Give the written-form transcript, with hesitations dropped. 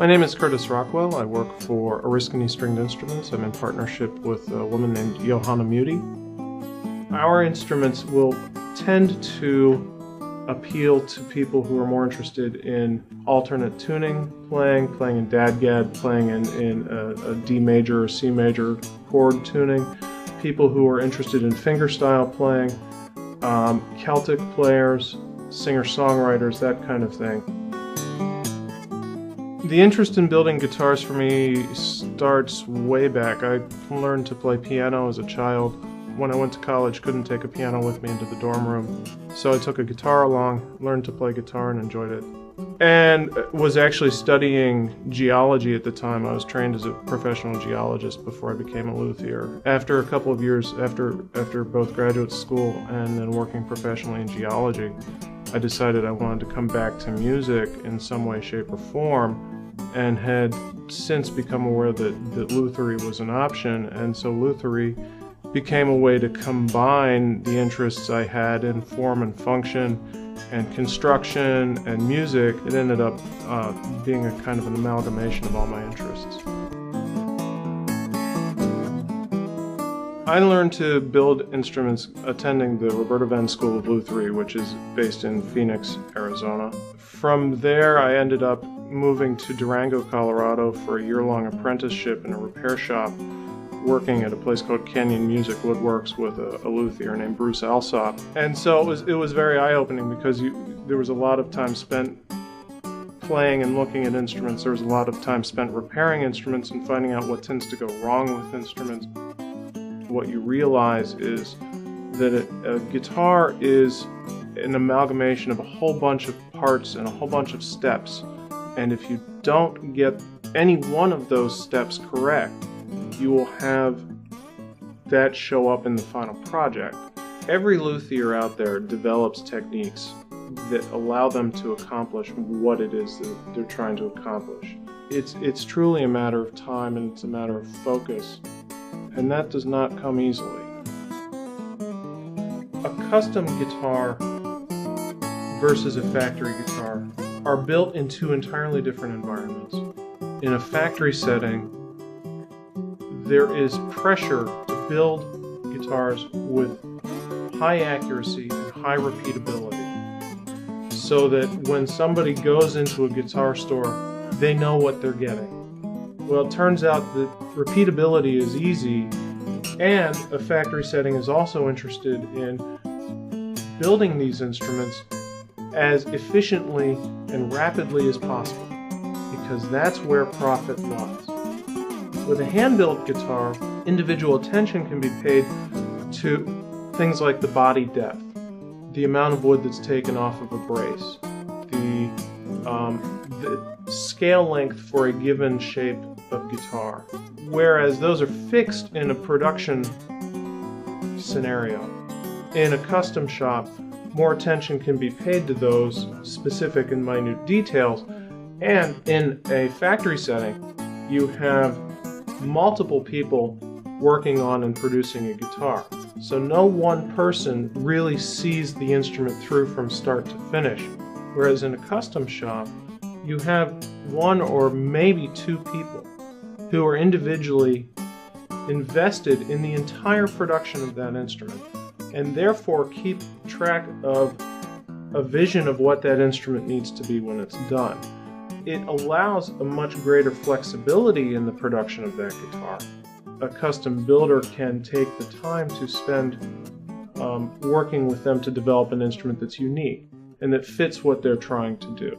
My name is Curtis Rockwell. I work for Oriskany Stringed Instruments. I'm in partnership with a woman named Johanna Muti. Our instruments will tend to appeal to people who are more interested in alternate tuning, playing in dadgad, playing in a D major or C major chord tuning, people who are interested in fingerstyle playing, Celtic players, singer-songwriters, that kind of thing. The interest in building guitars for me starts way back. I learned to play piano as a child. When I went to college, couldn't take a piano with me into the dorm room, so I took a guitar along, learned to play guitar and enjoyed it. And was actually studying geology at the time. I was trained as a professional geologist before I became a luthier. After a couple of years, after both graduate school and then working professionally in geology, I decided I wanted to come back to music in some way, shape, or form, and had since become aware that luthiery was an option, and so luthiery became a way to combine the interests I had in form and function and construction and music. It ended up being a kind of an amalgamation of all my interests. I learned to build instruments attending the Roberta Venn School of Luthiery, which is based in Phoenix, Arizona. From there, I ended up moving to Durango, Colorado for a year-long apprenticeship in a repair shop, working at a place called Canyon Music Woodworks with a luthier named Bruce Alsop. And so it was very eye-opening because there was a lot of time spent playing and looking at instruments. There was a lot of time spent repairing instruments and finding out what tends to go wrong with instruments. What you realize is that a guitar is an amalgamation of a whole bunch of parts and a whole bunch of steps. And if you don't get any one of those steps correct, you will have that show up in the final project. Every luthier out there develops techniques that allow them to accomplish what it is that they're trying to accomplish. It's truly a matter of time, and it's a matter of focus, and that does not come easily. A custom guitar versus a factory guitar are built in two entirely different environments. In a factory setting, there is pressure to build guitars with high accuracy and high repeatability, so that when somebody goes into a guitar store, they know what they're getting. Well, it turns out that repeatability is easy, and a factory setting is also interested in building these instruments as efficiently and rapidly as possible, because that's where profit lies. With a hand-built guitar, individual attention can be paid to things like the body depth, the amount of wood that's taken off of a brace, the scale length for a given shape of guitar. Whereas those are fixed in a production scenario. In a custom shop, more attention can be paid to those specific and minute details, and in a factory setting, you have multiple people working on and producing a guitar. So no one person really sees the instrument through from start to finish. Whereas in a custom shop, you have one or maybe two people who are individually invested in the entire production of that instrument, and therefore keep track of a vision of what that instrument needs to be when it's done. It allows a much greater flexibility in the production of that guitar. A custom builder can take the time to spend working with them to develop an instrument that's unique and that fits what they're trying to do.